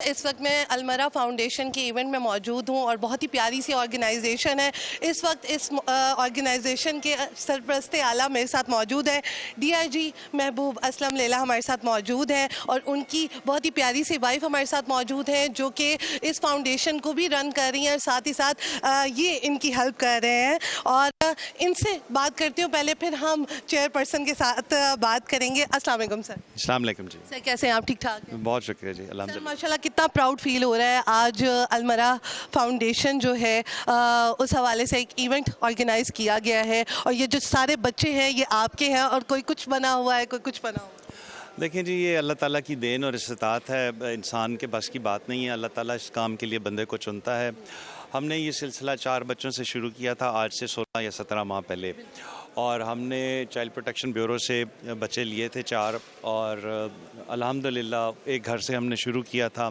اس وقت میں المرا فاؤنڈیشن کے ایونٹ میں موجود ہوں اور بہت ہی پیاری سی آرگنائزیشن ہے. اس وقت اس آرگنائزیشن کے سرپرست اعلیٰ میرے ساتھ موجود ہیں. ڈی آئی جی محبوب اسلم لیلا ہمارے ساتھ موجود ہیں اور ان کی بہت ہی پیاری سی وائف ہمارے ساتھ موجود ہیں جو کہ اس فاؤنڈیشن کو بھی رن کر رہی ہیں اور ساتھ ہی ساتھ یہ ان کی ہیلپ کر رہے ہیں. اور ان سے بات کرتی ہوں پہلے, پھر ہم چیئر پرسن کے ساتھ بات کریں گے. السلام علیکم سر. السلام علیکم جی. سر کیسے ہیں آپ؟ ٹھیک ٹھاک ہیں؟ بہت شکریہ جی, الحمد للہ. ماشاء اللہ کتنا پراؤڈ فیل ہو رہا ہے آج المرا فاؤنڈیشن جو ہے اس حوالے سے ایک ایونٹ آرگنائز کیا گیا ہے اور یہ جو سارے بچے ہیں یہ آپ کے ہیں اور کوئی کچھ بنا ہوا ہے, کوئی کچھ بنا ہوا ہے. دیکھیں جی, یہ اللہ تعالیٰ کی دین اور استطاعت ہے, انسان کے بس کی بات نہیں ہے. اللہ تعالیٰ اس کام کے لیے بندے کو چنتا ہے. ہم نے یہ سلسلہ 4 بچوں سے شروع کیا تھا آج سے 16 یا 17 ماہ پہلے, اور ہم نے چائلڈ پروٹیکشن بیورو سے بچے لیے تھے 4, اور الحمدللہ ایک گھر سے ہم نے شروع کیا تھا.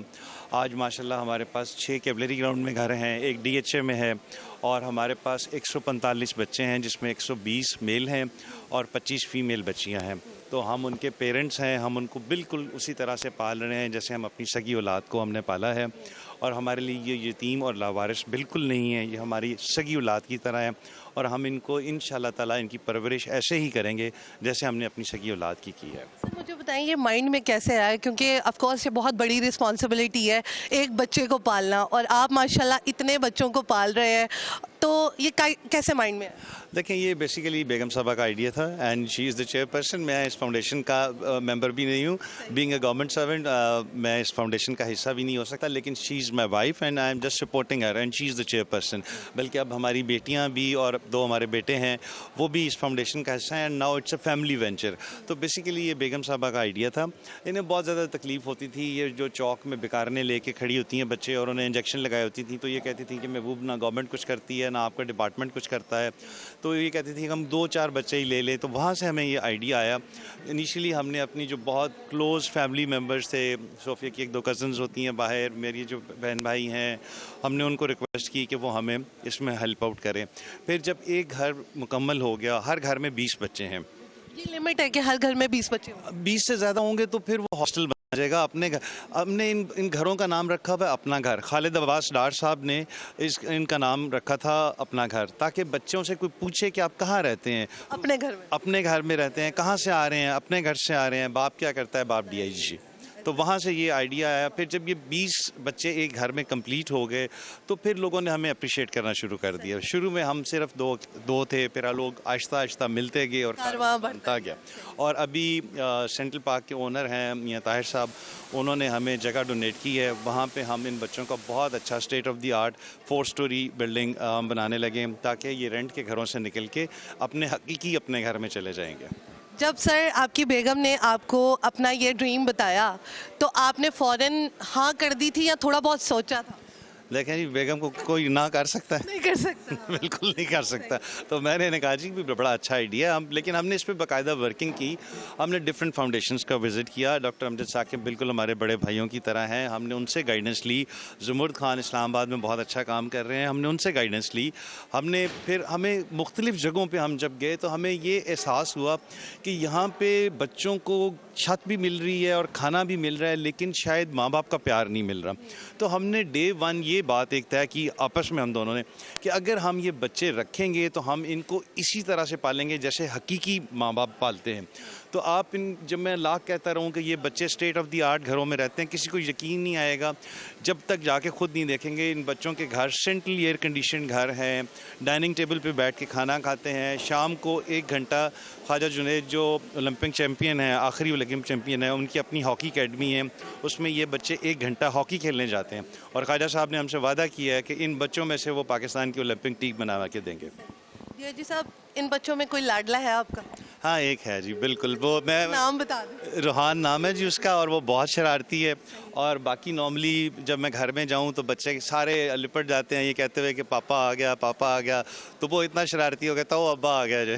آج ماشاءاللہ ہمارے پاس 6 کیولری گراؤنڈ میں گھر ہیں, ایک ڈی ایچ اے میں ہے, اور ہمارے پاس 145 بچے ہیں جس میں 120 میل ہیں اور 25 فیمیل بچیاں ہیں. تو ہم ان کے پیرنٹس ہیں, ہم ان کو بالکل اسی طرح سے پال رہے ہیں جیسے ہم اپنی سگی اولاد کو ہم نے پالا ہے. اور ہمارے لیے یہ یتیم اور لاوارث بالکل نہیں ہے, یہ ہماری سگی اولاد کی طرح ہے, اور ہم ان کو انشاءاللہ تعالیٰ ان کی پرورش ایسے ہی کریں گے جیسے ہم نے اپنی سگی اولاد کی ہے. سر مجھے بتائیں یہ مائنڈ میں کیسے آیا, کیونکہ آف کورس یہ بہت بڑی رسپانسبلٹی ہے ایک بچے کو پالنا, اور آپ ماشاءاللہ اتنے بچوں کو پال رہے ہیں, تو یہ کیسے مائنڈ میں آیا؟ دیکھیں, یہ بیسیکلی بیگم صاحبہ کا آئیڈیا تھا, and she is the chair person. میں اس فاؤنڈیشن کا ممبر بھی نہیں ہوں, بینگ اے گورنمنٹ سرونٹ میں اس فاؤنڈیشن کا حصہ بھی نہیں ہو سکتا, لیکن she is my wife and I am just supporting her, and she is the chairperson. بلکہ اب ہماری بیٹیاں بھی اور 2 ہمارے بیٹے ہیں وہ بھی اس فاؤنڈیشن کا حصہ ہیں, and now it's a family venture. تو بیسیکلی یہ بیگم صاحبہ کا آئیڈیا تھا. انہیں بہت زیادہ تکلیف ہوتی تھی, یہ جو چوک میں بیکارنے لے کے کھڑی ہوتی ہیں بچے اور انہیں انجیکشن لگائی ہوتی تھیں, تو یہ کہتی تھیں کہ محبوب نہ گورنمنٹ کچھ کرتی ہے نہ آپ کا ڈپارٹمنٹ کچھ کرتا ہے. تو یہ کہتی تھی کہ ہم 2-4 بچے ہی لے لیں. تو وہاں سے ہمیں یہ آئیڈیا آیا. انیشلی ہم نے اپنی جو بہت کلوز فیملی ممبرس تھے, صوفیہ کی 1-2 کزنز ہوتی ہیں باہر, میری جو بہن بھائی ہیں, ہم نے ان کو ریکویسٹ کی کہ وہ ہمیں اس میں ہیلپ آؤٹ کریں. پھر جب ایک گھر مکمل ہو گیا, ہر گھر میں 20 بچے ہیں. یہ لمٹ ہے کہ ہر گھر میں 20 بچے ہوں؟ 20 سے زیادہ ہوں گے تو پھر وہ ہاسٹل بن جائے گا. اپنے گھر ہم نے ان گھروں کا نام رکھا ہوا ہے اپنا گھر. خالد عباس ڈار صاحب نے ان کا نام رکھا تھا اپنا گھر, تاکہ بچوں سے کوئی پوچھے کہ آپ کہاں رہتے ہیں, اپنے گھر میں. اپنے گھر میں رہتے ہیں, کہاں سے آ رہے ہیں, اپنے گھر سے آ رہے ہیں, باپ کیا کرتا ہے, باپ ڈی آئی جی. تو وہاں سے یہ آئیڈیا آیا. پھر جب یہ 20 بچے ایک گھر میں کمپلیٹ ہو گئے تو پھر لوگوں نے ہمیں اپریشیٹ کرنا شروع کر دیا. شروع میں ہم صرف 2 تھے, پھر لوگ آہستہ آہستہ ملتے گئے اور بنتا گیا. اور ابھی سینٹرل پارک کے اونر ہیں میاں طاہر صاحب, انہوں نے ہمیں جگہ ڈونیٹ کی ہے. وہاں پہ ہم ان بچوں کا بہت اچھا state of the art 4 story building بنانے لگے, تاکہ یہ رینٹ کے گھروں سے نکل کے اپنے حقیقی اپنے گھر میں چلے جائیں گے. جب سر آپ کی بیگم نے آپ کو اپنا یہ ڈریم بتایا تو آپ نے فوراً ہاں کر دی تھی یا تھوڑا بہت سوچا تھا؟ دیکھیں جی, بیگم کو کوئی نہ کر سکتا ہے؟ نہیں کر سکتا. بالکل نہیں کر سکتا. تو میں نے کہا جی بڑا اچھا آئیڈیا ہے, لیکن ہم نے اس پہ باقاعدہ ورکنگ کی. ہم نے ڈفرینٹ فاؤنڈیشنز کا وزٹ کیا. ڈاکٹر امجد ثاقب بالکل ہمارے بڑے بھائیوں کی طرح ہیں, ہم نے ان سے گائیڈنس لی. زمرد خان اسلام آباد میں بہت اچھا کام کر رہے ہیں, ہم نے ان سے گائیڈنس لی. ہمیں مختلف جگہوں پہ ہم جب گئے تو ہمیں یہ احساس ہوا کہ یہاں پہ بچوں کو چھت بھی مل رہی ہے اور کھانا بھی مل رہا ہے, لیکن شاید ماں باپ کا پیار نہیں مل رہا. تو ہم نے ڈے 1 یہ بات ایک طے کی آپس میں ہم دونوں نے کہ اگر ہم یہ بچے رکھیں گے تو ہم ان کو اسی طرح سے پالیں گے جیسے حقیقی ماں باپ پالتے ہیں. تو جب میں لاکھ کہتا رہوں کہ یہ بچے اسٹیٹ آف دی آرٹ گھروں میں رہتے ہیں, کسی کو یقین نہیں آئے گا جب تک جا کے خود نہیں دیکھیں گے. ان بچوں کے گھر سینٹرل ایئر کنڈیشن گھر ہیں, ڈائننگ ٹیبل پہ بیٹھ کے کھانا کھاتے ہیں. شام کو 1 گھنٹہ خواجہ جنید جو اولمپک چیمپئن ہیں, آخری اولمپک چیمپئن ہیں, ان کی اپنی ہاکی اکیڈمی ہے, اس میں یہ بچے 1 گھنٹہ ہاکی کھیلنے جاتے ہیں. اور خواجہ صاحب نے ہم سے وعدہ کیا ہے کہ ان بچوں میں سے وہ پاکستان کی اولمپک ٹیم بنا کے دیں گے. جی صاحب, ان بچوں میں کوئی لاڈلا ہے آپ کا؟ ہاں ایک ہے جی, بالکل. وہ میں نام بتا دیں. روحان نام ہے جی اس کا, اور وہ بہت شرارتی ہے. اور باقی نارملی جب میں گھر میں جاؤں تو بچے سارے لپٹ جاتے ہیں یہ کہتے ہوئے کہ پاپا آ گیا, پاپا آ گیا. تو وہ اتنا شرارتی ہو گیا تھا, وہ ابا آ گیا جو.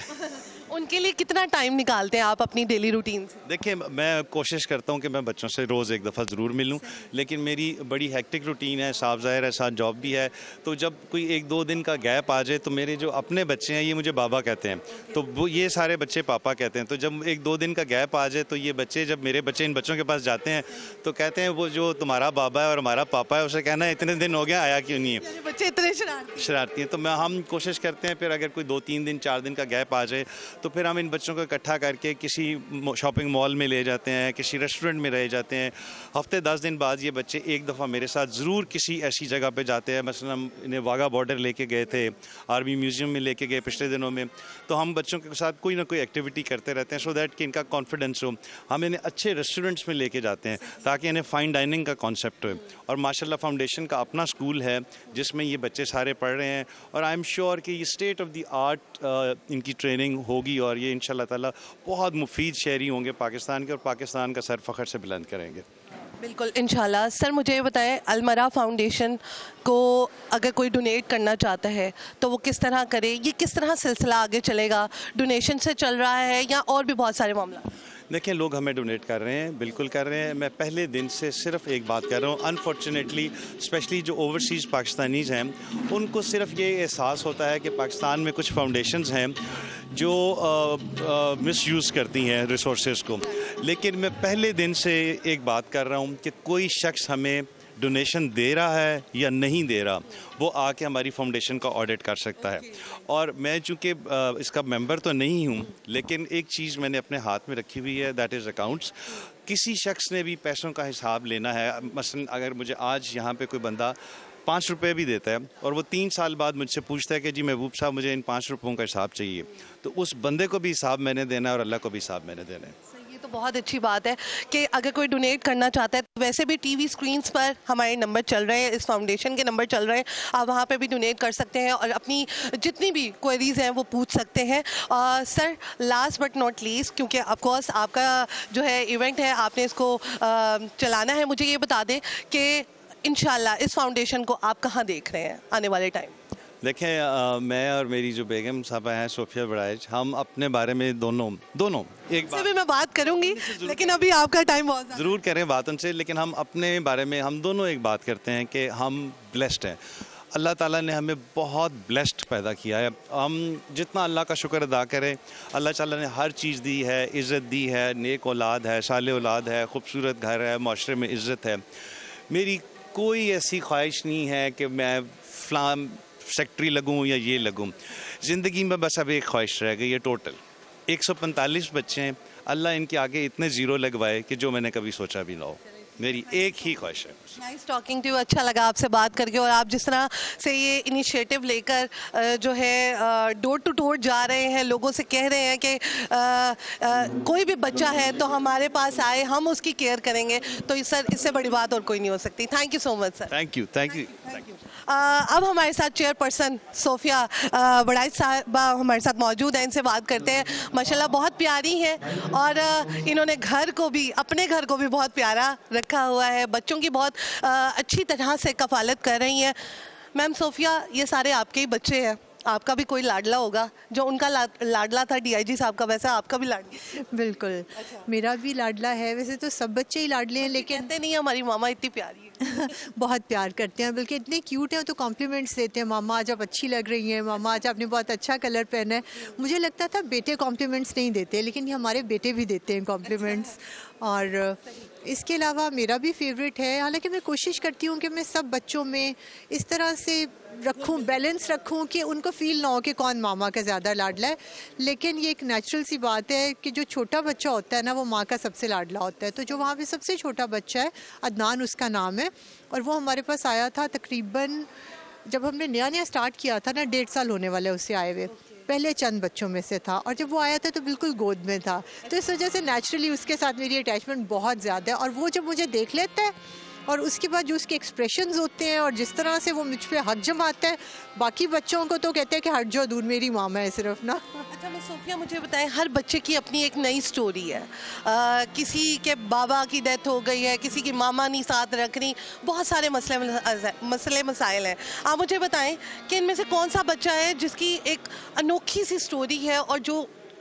ان کے لیے کتنا ٹائم نکالتے ہیں آپ اپنی ڈیلی روٹین سے؟ دیکھیں میں کوشش کرتا ہوں کہ میں بچوں سے روز ایک دفعہ ضرور ملوں، لیکن میری بڑی ہیکٹک روٹین ہے، صاف ظاہر ہے، ساتھ جاب بھی ہے، تو جب کوئی 1-2 دن کا گیپ آ جائے تو میرے جو اپنے بچے ہیں یہ مجھے بابا کہتے ہیں، تو وہ یہ سارے بچے پاپا کہتے ہیں، تو جب 1-2 دن کا گیپ آ جائے تو یہ بچے، جب میرے بچے ان بچوں کے پاس جاتے ہیں تو کہتے ہیں وہ جو تمہارا بابا ہے اور ہمارا پاپا ہے اسے کہنا ہے اتنے دن ہو گیا آیا کیوں نہیں ہے، یعنی بچے اتنے شرارتی ہیں، تو ہم کوشش کرتے ہیں پھر اگر کوئی 2-3 دن 4 دن کا گیپ آ جائے تو پھر ہم ان بچوں کو اکٹھا کر کے کسی شاپنگ مال میں لے جاتے ہیں، کسی ریسٹورنٹ میں رہ جاتے ہیں، ہفتے 10 دن بعد یہ بچے ایک دفعہ میرے ساتھ ضرور کسی ایسی جگہ پہ جاتے ہیں، مثلا ہم انہیں واگا بارڈر لے کے گئے تھے، آرمی میوزیم میں لے کے گئے پچھلے دنوں میں، تو ہم بچوں کے ساتھ کوئی نہ کوئی ایکٹیویٹی کرتے رہتے ہیں سو دیٹ کہ ان کا کانفیڈنس ہو، ہم انہیں اچھے ریسٹورنٹس میں لے کے جاتے ہیں تاکہ انہیں فائن ڈائننگ کا کانسیپٹ ہو، اور ماشاء اللہ فاؤنڈیشن کا اپنا اسکول ہے جس میں یہ بچے سارے پڑھ رہے ہیں، اور آئی ایم شیور کہ یہ اسٹیٹ آف دی آرٹ ان کی ٹریننگ ہوگی اور یہ ان شاء اللہ تعالیٰ بہت مفید شہری ہوں گے پاکستان کے، اور پاکستان کا سر فخر سے بلند کریں گے۔ بالکل انشاءاللہ۔ سر مجھے یہ بتائیں، المرا فاؤنڈیشن کو اگر کوئی ڈونیٹ کرنا چاہتا ہے تو وہ کس طرح کرے؟ یہ کس طرح سلسلہ آگے چلے گا؟ ڈونیشن سے چل رہا ہے یا اور بھی بہت سارے معاملات؟ دیکھیں لوگ ہمیں ڈونیٹ کر رہے ہیں، بالکل کر رہے ہیں، میں پہلے دن سے صرف ایک بات کر رہا ہوں، انفارچونیٹلی اسپیشلی جو اوورسیز پاکستانیز ہیں ان کو صرف یہ احساس ہوتا ہے کہ پاکستان میں کچھ فاؤنڈیشنز ہیں جو مس یوز کرتی ہیں ریسورسز کو، لیکن میں پہلے دن سے ایک بات کر رہا ہوں کہ کوئی شخص ہمیں ڈونیشن دے رہا ہے یا نہیں دے رہا وہ آ کے ہماری فاؤنڈیشن کا آڈٹ کر سکتا ہے، اور میں چونکہ اس کا ممبر تو نہیں ہوں لیکن ایک چیز میں نے اپنے ہاتھ میں رکھی ہوئی ہے، دیٹ از اکاؤنٹس۔ کسی شخص نے بھی پیسوں کا حساب لینا ہے، مثلا اگر مجھے آج یہاں پہ کوئی بندہ 5 روپے بھی دیتا ہے اور وہ 3 سال بعد مجھ سے پوچھتا ہے کہ جی محبوب صاحب مجھے ان 5 روپوں کا حساب چاہیے، تو اس بندے کو بھی حساب میں نے دینا ہے اور اللہ کو بھی حساب میں نے دینا ہے۔ یہ تو بہت اچھی بات ہے کہ اگر کوئی ڈونیٹ کرنا چاہتا ہے تو ویسے بھی ٹی وی اسکرینس پر ہمارے نمبر چل رہے ہیں، اس فاؤنڈیشن کے نمبر چل رہے ہیں، آپ وہاں پہ بھی ڈونیٹ کر سکتے ہیں اور اپنی جتنی بھی کوئریز ہیں وہ پوچھ سکتے ہیں۔ Sir last but not least, کیونکہ آف کورس آپ کا جو ہے ایونٹ ہے، آپ نے اس کو چلانا ہے، مجھے یہ بتا دیں کہ انشاءاللہ اس فاؤنڈیشن کو آپ کہاں دیکھ رہے ہیں آنے والے ٹائم؟ دیکھیں میں اور میری جو بیگم صاحبہ ہیں صوفیہ بڑائچ، ہم اپنے بارے میں دونوں ایک سے بھی میں بات کروں گی لیکن ابھی آپ کا ٹائم بہت ضرور کریں بات ان سے، لیکن ہم اپنے بارے میں ہم دونوں ایک بات کرتے ہیں کہ ہم بلیسڈ ہیں، اللہ تعالیٰ نے ہمیں بہت بلیسڈ پیدا کیا ہے، ہم جتنا اللہ کا شکر ادا کریں، اللہ تعالیٰ نے ہر چیز دی ہے، عزت دی ہے، نیک اولاد ہے، صالح اولاد ہے، خوبصورت گھر ہے، معاشرے میں عزت ہے۔ میری کوئی ایسی خواہش نہیں ہے کہ میں فلاں سیکٹری لگوں یا یہ لگوں، زندگی میں بس اب ایک خواہش رہ گئی ہے ٹوٹل، 145 بچے ہیں، اللہ ان کے آگے اتنے زیرو لگوائے کہ جو میں نے کبھی سوچا بھی نہ ہو، میری ایک ہی خواہش ہے۔ نائس ٹاکنگ ٹو یو، اچھا لگا آپ سے بات کر کے، اور آپ جس طرح سے یہ انیشیٹو لے کر جو ہے ڈور ٹو ڈور جا رہے ہیں، لوگوں سے کہہ رہے ہیں کہ کوئی بھی بچہ ہے تو ہمارے پاس آئے، ہم اس کی کیئر کریں گے، تو سر اس سے بڑی بات اور کوئی نہیں ہو سکتی۔ Thank you so much sir. Thank you thank you. اب ہمارے ساتھ چیئر پرسن صوفیہ بڑائچ صاحبہ ہمارے ساتھ موجود ہیں، ان سے بات کرتے ہیں۔ ماشاءاللہ بہت پیاری ہیں اور انہوں نے گھر کو بھی، اپنے گھر کو بھی بہت پیارا رکھا ہوا ہے، بچوں کی بہت اچھی طرح سے کفالت کر رہی ہیں۔ میم صوفیہ، یہ سارے آپ کے ہی بچے ہیں، آپ کا بھی کوئی لاڈلا ہوگا، جو ان کا لاڈلا تھا ڈی آئی جی صاحب کا، ویسا آپ کا بھی لاڈلا؟ بالکل، میرا بھی لاڈلا ہے، ویسے تو سب بچے ہی لاڈلے ہیں لیکن کہتے نہیں ہماری ماما اتنی پیاری ہے۔ بہت پیار کرتے ہیں، بلکہ اتنے کیوٹ ہیں تو کمپلیمنٹس دیتے ہیں، ماما آج آپ اچھی لگ رہی ہیں، ماما آج آپ نے بہت اچھا کلر پہنا ہے۔ مجھے لگتا تھا بیٹے کمپلیمنٹس نہیں دیتے، لیکن یہ ہمارے بیٹے بھی دیتے ہیں کمپلیمنٹس۔ اور اس کے علاوہ میرا بھی فیوریٹ ہے، حالانکہ میں کوشش کرتی ہوں کہ میں سب بچوں میں اس طرح سے رکھوں، بیلنس رکھوں کہ ان کو فیل نہ ہو کہ کون ماما کا زیادہ لاڈلا ہے، لیکن یہ ایک نیچرل سی بات ہے کہ جو چھوٹا بچہ ہوتا ہے نا وہ ماں کا سب سے لاڈلا ہوتا ہے۔ تو جو وہاں پہ سب سے چھوٹا بچہ ہے، عدنان اس کا نام ہے، اور وہ ہمارے پاس آیا تھا تقریباً جب ہم نے نیا سٹارٹ کیا تھا نا، 1.5 سال ہونے والے اسے آئے ہوئے، پہلے چند بچوں میں سے تھا، اور جب وہ آیا تھا تو بالکل گود میں تھا، تو اس وجہ سے نیچرلی اس کے ساتھ میری اٹیچمنٹ بہت زیادہ ہے، اور وہ جب مجھے دیکھ لیتا ہے اور اس کے بعد جو اس کے ایکسپریشنز ہوتے ہیں اور جس طرح سے وہ مجھ پہ حق جماتا ہے، باقی بچوں کو تو کہتے ہیں کہ ہٹ جاؤ دور، میری ماما ہے صرف نا۔ اچھا میں صوفیہ، مجھے بتائیں، ہر بچے کی اپنی ایک نئی سٹوری ہے، کسی کے بابا کی ڈیتھ ہو گئی ہے، کسی کی ماما نہیں ساتھ رکھ رہی، بہت سارے مسئلے مسائل ہیں، آپ مجھے بتائیں کہ ان میں سے کون سا بچہ ہے جس کی ایک انوکھی سی سٹوری ہے اور جو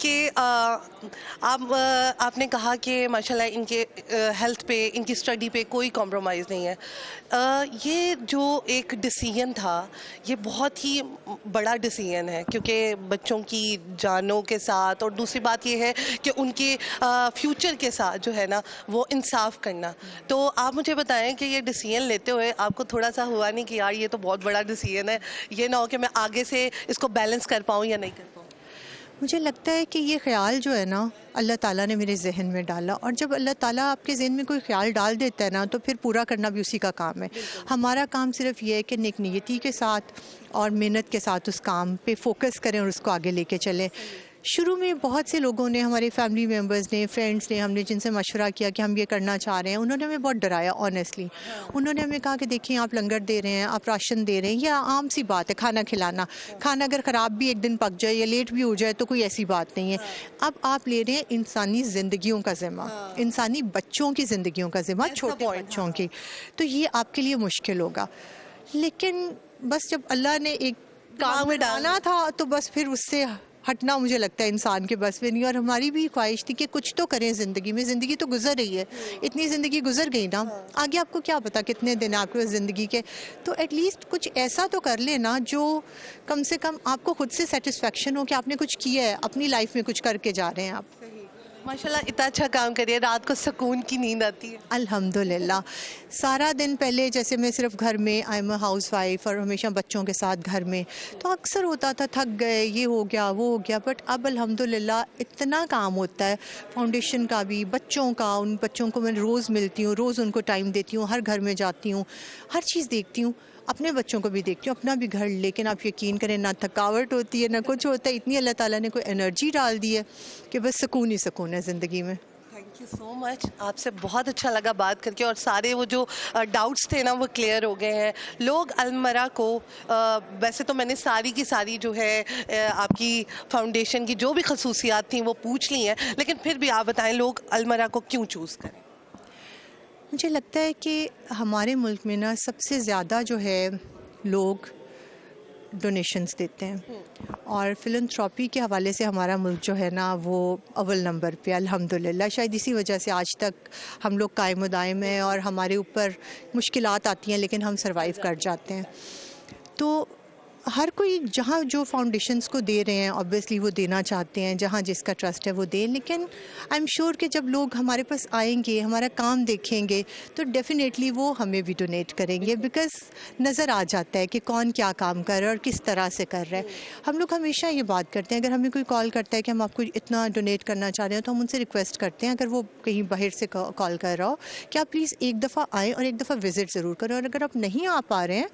کہ آپ نے کہا کہ ماشاءاللہ ان کے ہیلتھ پہ، ان کی اسٹڈی پہ کوئی کمپرومائز نہیں ہے. یہ جو ایک ڈیسیژن تھا یہ بہت ہی بڑا ڈیسیژن ہے، کیونکہ بچوں کی جانوں کے ساتھ، اور دوسری بات یہ ہے کہ ان کے فیوچر کے ساتھ جو ہے نا وہ انصاف کرنا. تو آپ مجھے بتائیں کہ یہ ڈیسیژن لیتے ہوئے آپ کو تھوڑا سا ہوا نہیں کہ یار یہ تو بہت بڑا ڈیسیژن ہے، یہ نہ ہو کہ میں آگے سے اس کو بیلنس کر پاؤں یا نہیں کر پاؤں؟ مجھے لگتا ہے کہ یہ خیال جو ہے نا اللہ تعالیٰ نے میرے ذہن میں ڈالا، اور جب اللہ تعالیٰ آپ کے ذہن میں کوئی خیال ڈال دیتا ہے نا تو پھر پورا کرنا بھی اسی کا کام ہے. ہمارا کام صرف یہ ہے کہ نیک نیتی کے ساتھ اور محنت کے ساتھ اس کام پہ فوکس کریں اور اس کو آگے لے کے چلیں. شروع میں بہت سے لوگوں نے، ہمارے فیملی ممبرز نے، فرینڈس نے، ہم نے جن سے مشورہ کیا کہ ہم یہ کرنا چاہ رہے ہیں، انہوں نے ہمیں بہت ڈرایا آنیسٹلی. انہوں نے ہمیں کہا کہ دیکھیں آپ لنگر دے رہے ہیں، آپ راشن دے رہے ہیں، یہ عام سی بات ہے کھانا کھلانا. کھانا اگر خراب بھی ایک دن پک جائے یا لیٹ بھی ہو جائے تو کوئی ایسی بات نہیں ہے. اب آپ لے رہے ہیں انسانی زندگیوں کا ذمہ، انسانی بچوں کی زندگیوں کا ذمہ، چھوٹے بچوں کی، تو یہ آپ کے لیے مشکل ہوگا. لیکن بس جب اللہ نے ایک کام میں ڈالا تھا تو بس پھر اس سے ہٹنا مجھے لگتا ہے انسان کے بس میں نہیں. اور ہماری بھی خواہش تھی کہ کچھ تو کریں زندگی میں. زندگی تو گزر رہی ہے، اتنی زندگی گزر گئی نا، آگے آپ کو کیا پتا کتنے دن آپ کو زندگی کے، تو ایٹ لیسٹ کچھ ایسا تو کر لیں نا جو کم سے کم آپ کو خود سے سیٹسفیکشن ہو کہ آپ نے کچھ کیا ہے اپنی لائف میں، کچھ کر کے جا رہے ہیں آپ. ماشاءاللہ اتنا اچھا کام کریے، رات کو سکون کی نیند آتی ہے. الحمدللہ. سارا دن پہلے جیسے میں صرف گھر میں، I am a house wife اور ہمیشہ بچوں کے ساتھ گھر میں، تو اکثر ہوتا تھا تھک گئے، یہ ہو گیا وہ ہو گیا. بٹ اب الحمدللہ اتنا کام ہوتا ہے فاؤنڈیشن کا بھی، بچوں کا. ان بچوں کو میں روز ملتی ہوں، روز ان کو ٹائم دیتی ہوں، ہر گھر میں جاتی ہوں، ہر چیز دیکھتی ہوں، اپنے بچوں کو بھی دیکھتی ہوں، اپنا بھی گھر. لیکن آپ یقین کریں نہ تھکاوٹ ہوتی ہے نہ کچھ ہوتا ہے. اتنی اللہ تعالیٰ نے کوئی انرجی ڈال دی ہے کہ بس سکون ہی سکون ہے زندگی میں. تھینک یو سو مچ. آپ سے بہت اچھا لگا بات کر کے، اور سارے وہ جو ڈاؤٹس تھے نا وہ کلیئر ہو گئے ہیں. لوگ المرا کو ویسے تو میں نے ساری کی ساری جو ہے آپ کی فاؤنڈیشن کی جو بھی خصوصیات تھیں وہ پوچھ لی ہیں، لیکن پھر بھی آپ بتائیں لوگ المرا کو کیوں چوز کریں؟ مجھے لگتا ہے کہ ہمارے ملک میں نا سب سے زیادہ جو ہے لوگ ڈونیشنز دیتے ہیں، اور فلنتھراپی کے حوالے سے ہمارا ملک جو ہے نا وہ اول نمبر پہ الحمدللہ. شاید اسی وجہ سے آج تک ہم لوگ قائم و دائم ہیں، اور ہمارے اوپر مشکلات آتی ہیں لیکن ہم سروائیو کر جاتے ہیں. تو ہر کوئی جہاں جو فاؤنڈیشنز کو دے رہے ہیں obviously وہ دینا چاہتے ہیں، جہاں جس کا ٹرسٹ ہے وہ دیں. لیکن آئی ایم شیور کہ جب لوگ ہمارے پاس آئیں گے، ہمارا کام دیکھیں گے، تو ڈیفینیٹلی وہ ہمیں بھی ڈونیٹ کریں گے، بیکاز نظر آ جاتا ہے کہ کون کیا کام کر رہا ہے اور کس طرح سے کر رہا ہے. ہم لوگ ہمیشہ یہ بات کرتے ہیں، اگر ہمیں کوئی کال کرتا ہے کہ ہم آپ کو اتنا ڈونیٹ کرنا چاہ رہے ہیں، تو ہم ان سے ریکویسٹ کرتے ہیں، اگر وہ کہیں باہر سے کال کر رہا ہو، کہ آپ پلیز ایک دفعہ آئیں اور ایک دفعہ وزٹ ضرور کریں. اور اگر آپ نہیں آ پا رہے ہیں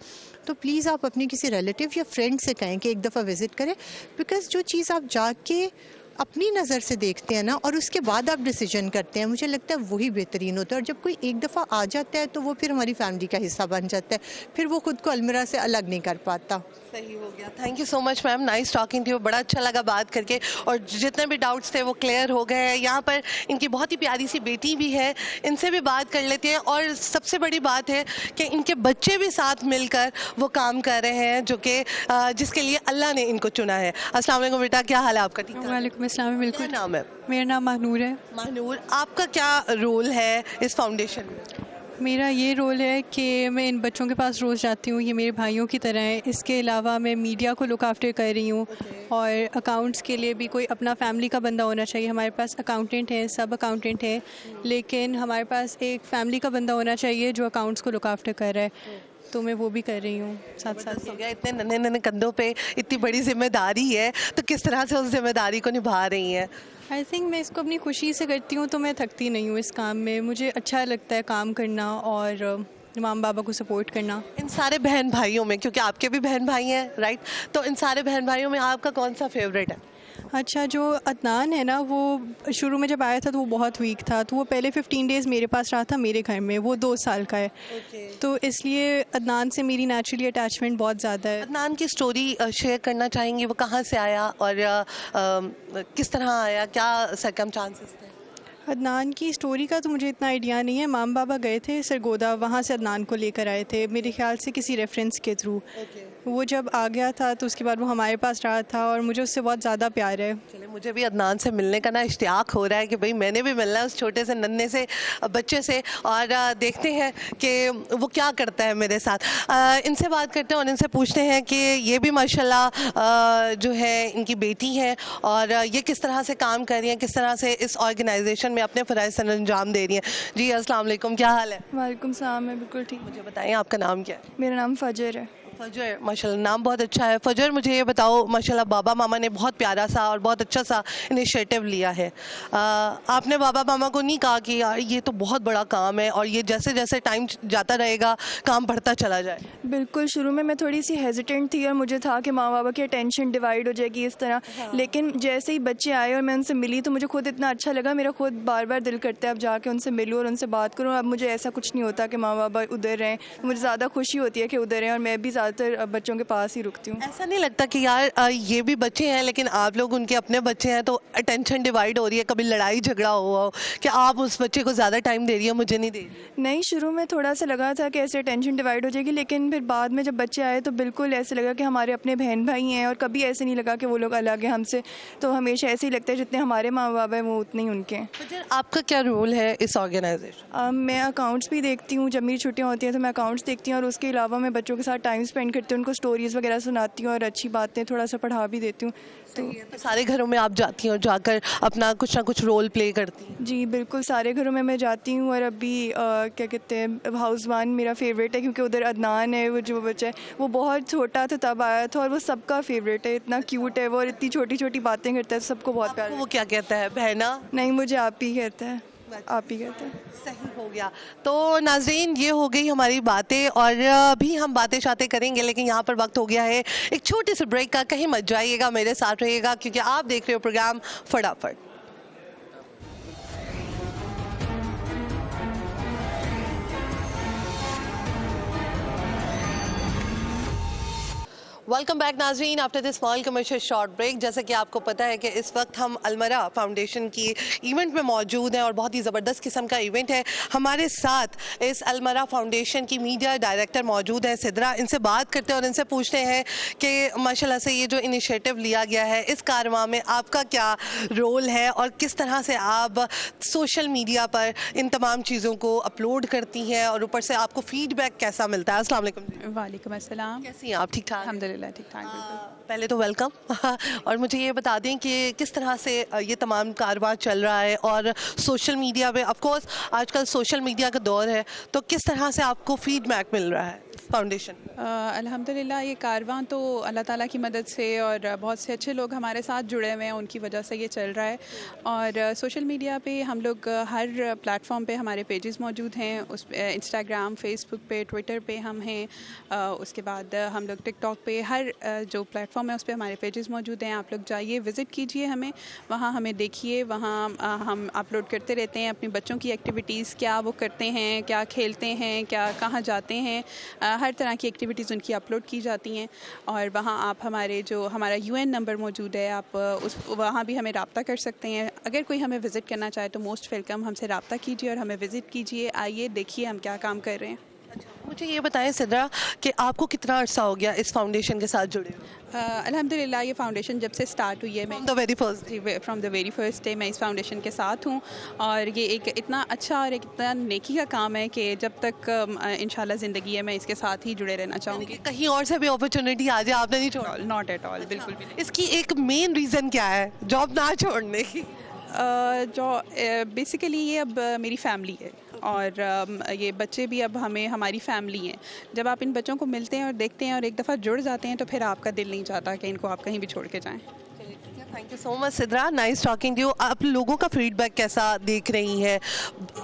تو پلیز آپ اپنے کسی ریلیٹیو یا فرینڈ سے کہیں کہ ایک دفعہ وزٹ کریں، بیکاز جو چیز آپ جا کے اپنی نظر سے دیکھتے ہیں نا اور اس کے بعد آپ ڈیسیجن کرتے ہیں، مجھے لگتا ہے وہی بہترین ہوتا ہے. اور جب کوئی ایک دفعہ آ جاتا ہے تو وہ پھر ہماری فیملی کا حصہ بن جاتا ہے، پھر وہ خود کو المرا سے الگ نہیں کر پاتا. صحیح ہو گیا. Thank you so much ma'am, nice talking to you. بڑا اچھا لگا بات کر کے، اور جتنے بھی ڈاؤٹس تھے وہ کلیئر ہو گئے ہیں. یہاں پر ان کی بہت ہی پیاری سی بیٹی بھی ہے، ان سے بھی بات کر لیتے ہیں. اور سب سے بڑی بات ہے کہ ان کے بچے بھی ساتھ مل کر وہ کام کر رہے ہیں جو کہ جس کے لیے اللہ نے ان کو چنا ہے. السلام علیکم بیٹا، کیا حال ہے آپ کا؟ ٹھیک ہے. وعلیکم السلام. بالکل. کیا نام ہے؟ میرا نام مہنور ہے. مہنور، آپ کا کیا رول ہے اس فاؤنڈیشن میں؟ میرا یہ رول ہے کہ میں ان بچوں کے پاس روز جاتی ہوں، یہ میرے بھائیوں کی طرح ہیں. اس کے علاوہ میں میڈیا کو لک آفٹر کر رہی ہوں، اور اکاؤنٹس کے لیے بھی کوئی اپنا فیملی کا بندہ ہونا چاہیے. ہمارے پاس اکاؤنٹنٹ ہیں، سب اکاؤنٹنٹ ہیں، لیکن ہمارے پاس ایک فیملی کا بندہ ہونا چاہیے جو اکاؤنٹس کو لک آفٹر کر رہا ہے. تو میں وہ بھی کر رہی ہوں ساتھ ساتھ. ہو گیا، اتنے ننھے ننھے کندھوں پہ اتنی بڑی ذمہ داری ہے، تو کس طرح سے اس ذمہ داری کو نبھا رہی ہیں؟ آئی تھنک میں اس کو اپنی خوشی سے کرتی ہوں، تو میں تھکتی نہیں ہوں اس کام میں. مجھے اچھا لگتا ہے کام کرنا اور امام بابا کو سپورٹ کرنا. ان سارے بہن بھائیوں میں، کیونکہ آپ کے بھی بہن بھائی ہیں رائٹ، تو ان سارے بہن بھائیوں میں آپ کا کون سا فیوریٹ ہے؟ اچھا، جو عدنان ہے نا، وہ شروع میں جب آیا تھا تو وہ بہت ویک تھا، تو وہ پہلے 15 ڈیز میرے پاس رہا تھا میرے گھر میں. وہ 2 سال کا ہے، تو اس لیے عدنان سے میری نیچرلی اٹیچمنٹ بہت زیادہ ہے. عدنان کی سٹوری شیئر کرنا چاہیں گی؟ وہ کہاں سے آیا اور کس طرح آیا، کیا سرکمسٹانسز تھے؟ عدنان کی اسٹوری کا تو مجھے اتنا آئیڈیا نہیں ہے. مام بابا گئے تھے سرگودا، وہاں سے عدنان کو لے کر آئے تھے میرے خیال سے کسی ریفرنس کے تھرو. وہ جب آ گیا تھا تو اس کے بعد وہ ہمارے پاس رہا تھا، اور مجھے اس سے بہت زیادہ پیار ہے. چلے مجھے بھی عدنان سے ملنے کا نا اشتیاق ہو رہا ہے کہ بھئی میں نے بھی ملنا ہے اس چھوٹے سے ننھے سے بچے سے, اور دیکھتے ہیں کہ وہ کیا کرتا ہے میرے ساتھ. ان سے بات کرتے ہیں اور ان سے پوچھتے ہیں کہ یہ بھی ماشاءاللہ جو ہے ان کی بیٹی ہے, اور یہ کس طرح سے کام کر رہی ہیں, کس طرح سے اس آرگنائزیشن میں اپنے فرائض سر انجام دے رہی ہیں. جی السلام علیکم, کیا حال ہے؟ وعلیکم السلام. میں بالکل ٹھیک. مجھے بتائیں آپ کا نام کیا ہے؟ میرا نام فجر ہے. فجر, ماشاءاللہ نام بہت اچھا ہے. فجر مجھے یہ بتاؤ, ماشاءاللہ بابا ماما نے بہت پیارا سا اور بہت اچھا سا انیشیٹو لیا ہے. آپ نے بابا ماما کو نہیں کہا کہ یار یہ تو بہت بڑا کام ہے اور یہ جیسے جیسے ٹائم جاتا رہے گا کام بڑھتا چلا جائے؟ بالکل, شروع میں تھوڑی سی ہیزیٹنٹ تھی اور مجھے تھا کہ ماں بابا کی اٹینشن ڈیوائڈ ہو جائے گی اس طرح, لیکن جیسے ہی بچے آئے اور میں ان سے ملی تو مجھے خود اتنا اچھا لگا. میرا خود بار بار دل کرتا ہے اب جا کے ان سے ملوں اور ان سے بات کروں. اب مجھے ایسا کچھ نہیں ہوتا کہ ماں بابا ادھر رہیں, مجھے زیادہ خوشی ہوتی ہے کہ ادھر ہیں, اور میں بھی زیادہ تر بچوں کے پاس ہی رکتی ہوں. ایسا نہیں لگتا کہ یار یہ بھی بچے ہیں لیکن آپ لوگ ان کے اپنے بچے ہیں تو اٹینشن ڈیوائڈ ہو رہی ہے, کبھی لڑائی جھگڑا ہوا ہو کہ آپ اس بچے کو زیادہ ٹائم دے رہی ہیں مجھے نہیں دے رہی؟ نہیں, شروع میں تھوڑا سا لگا تھا کہ ایسے ٹینشن ڈیوائڈ ہو جائے گی, لیکن پھر بعد میں جب بچے آئے تو بالکل ایسے لگا کہ ہمارے اپنے بہن بھائی ہیں, اور کبھی ایسے نہیں لگا کہ وہ لوگ الگ ہیں ہم سے. تو ہمیشہ ایسے ہی لگتا ہے جتنے ہمارے ماں باپ ہیں وہ اتنے ہی ان کے ہیں. آپ کا کیا رول ہے اس آرگنائزیشن؟ میں اکاؤنٹس بھی دیکھتی ہوں, جب میری چھٹیاں ہوتی ہیں تو میں اکاؤنٹس دیکھتی ہوں, اور اس کے علاوہ میں بچوں کے ساتھ ٹائم اسپینڈ کرتی ہوں, ان کو اسٹوریز وغیرہ سناتی ہوں اور اچھی باتیں تھوڑا سا پڑھا بھی دیتی ہوں. تو سارے گھروں میں آپ جاتی ہیں اور جا کر اپنا کچھ نہ کچھ رول پلے کرتی ہیں؟ جی بالکل, سارے گھروں میں جاتی ہوں. اور ابھی کیا کہتے ہیں ہاؤس وان میرا فیوریٹ ہے, کیونکہ ادھر عدنان ہے وہ جو بچہ ہے وہ بہت چھوٹا تھا تب آیا تھا, اور وہ سب کا فیوریٹ ہے. اتنا کیوٹ ہے وہ اور اتنی چھوٹی چھوٹی باتیں کرتا ہے, سب کو بہت پیارا. وہ کیا کہتا ہے, بہنا؟ نہیں, مجھے آپ ہی کہتا ہے, آپ ہی کہتے ہیں. صحیح ہو گیا. تو ناظرین یہ ہو گئی ہماری باتیں, اور بھی ہم باتیں شاتیں کریں گے, لیکن یہاں پر وقت ہو گیا ہے ایک چھوٹے سے بریک کا. کہیں مت جائیے گا, میرے ساتھ رہیے گا, کیونکہ آپ دیکھ رہے ہو پروگرام فٹافٹ. ویلکم بیک ناظرین after this small commercial short break. جیسا کہ آپ کو پتہ ہے کہ اس وقت ہم المرا فاؤنڈیشن کی ایونٹ میں موجود ہیں, اور بہت ہی زبردست قسم کا ایونٹ ہے. ہمارے ساتھ اس المرا فاؤنڈیشن کی میڈیا ڈائریکٹر موجود ہیں سدرا. ان سے بات کرتے ہیں اور ان سے پوچھتے ہیں کہ ماشاءاللہ سے یہ جو انیشیٹو لیا گیا ہے اس کارواں میں آپ کا کیا رول ہے, اور کس طرح سے آپ سوشل میڈیا پر ان تمام چیزوں کو اپلوڈ کرتی ہیں, اور اوپر سے آپ کو فیڈ بیک کیسا ملتا ہے؟ السلام علیکم. وعلیکم السلام. کیسی ہیں آپ؟ ٹھیک ٹھاک؟ الحمدللہ ٹھیک ٹھاک. پہلے تو ویلکم, اور مجھے یہ بتا دیں کہ کس طرح سے یہ تمام کارواں چل رہا ہے, اور سوشل میڈیا پہ آف کورس آج کل سوشل میڈیا کا دور ہے, تو کس طرح سے آپ کو فیڈ بیک مل رہا ہے فاؤنڈیشن؟ الحمدللہ یہ کارواں تو اللہ تعالیٰ کی مدد سے اور بہت سے اچھے لوگ ہمارے ساتھ جڑے ہوئے ہیں, ان کی وجہ سے یہ چل رہا ہے. اور سوشل میڈیا پہ ہم لوگ ہر پلیٹ فارم پہ ہمارے پیجز موجود ہیں, اس پہ انسٹاگرام, فیس بک پہ, ٹویٹر پہ ہم ہیں, اس کے بعد ہم لوگ ٹک ٹاک پہ, ہر جو پلیٹ فارم ہے اس پہ ہمارے پیجز موجود ہیں. آپ لوگ جائیے, وزٹ کیجیے ہمیں, وہاں ہمیں دیکھیے, وہاں ہم اپلوڈ کرتے رہتے ہیں اپنے بچوں کی ایکٹیویٹیز, کیا وہ کرتے ہیں, کیا کھیلتے ہیں, کیا کہاں جاتے ہیں, ہر طرح کی ایکٹیویٹیز ان کی اپلوڈ کی جاتی ہیں. اور وہاں آپ ہمارا UN نمبر موجود ہے, آپ وہاں بھی ہمیں رابطہ کر سکتے ہیں. اگر کوئی ہمیں وزٹ کرنا چاہے تو موسٹ ویلکم, ہم سے رابطہ کیجیے اور ہمیں وزٹ کیجیے, آئیے دیکھیے ہم کیا کام کر رہے ہیں. مجھے یہ بتائیں سدرا کہ آپ کو کتنا عرصہ ہو گیا اس فاؤنڈیشن کے ساتھ جڑے ہوئے؟ الحمدللہ یہ فاؤنڈیشن جب سے سٹارٹ ہوئی ہے, میں from the very first day میں اس فاؤنڈیشن کے ساتھ ہوں. اور یہ ایک اتنا اچھا اور ایک اتنا نیکی کا کام ہے کہ جب تک انشاءاللہ زندگی ہے میں اس کے ساتھ ہی جڑے رہنا چاہوں گی. کہیں اور سے بھی اپرچونٹی آ جائے آپ نے نہیں چھوڑا؟ ناٹ ایٹ آل, بالکل بھی نہیں. اس کی ایک مین ریزن کیا ہے جاب نہ چھوڑنے کی؟ جو بیسیکلی یہ اب میری فیملی ہے, اور یہ بچے بھی اب ہماری فیملی ہیں. جب آپ ان بچوں کو ملتے ہیں اور دیکھتے ہیں اور ایک دفعہ جڑ جاتے ہیں تو پھر آپ کا دل نہیں چاہتا کہ ان کو آپ کہیں بھی چھوڑ کے جائیں. Thank you so much Sidra, nice talking you. آپ لوگوں کا فیڈ بیک کیسا دیکھ رہی ہیں؟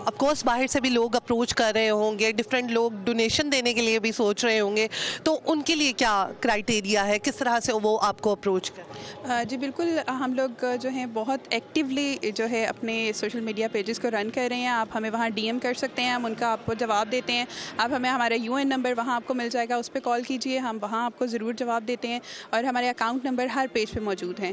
آف کورس باہر سے بھی لوگ اپروچ کر رہے ہوں گے, ڈفرینٹ لوگ ڈونیشن دینے کے لیے بھی سوچ رہے ہوں گے, تو ان کے لیے کیا کرائٹیریا ہے, کس طرح سے وہ آپ کو اپروچ کریں؟ جی بالکل, ہم لوگ جو ہیں بہت ایکٹیولی جو ہے اپنے سوشل میڈیا پیجز کو رن کر رہے ہیں. آپ ہمیں وہاں DM کر سکتے ہیں, ہم ان کا آپ کو جواب دیتے ہیں. آپ ہمیں ہمارا UN نمبر وہاں آپ کو مل جائے گا, اس پہ کال کیجیے, ہم وہاں آپ کو ضرور جواب دیتے ہیں. اور ہمارے اکاؤنٹ نمبر ہر پیج پہ موجود ہیں,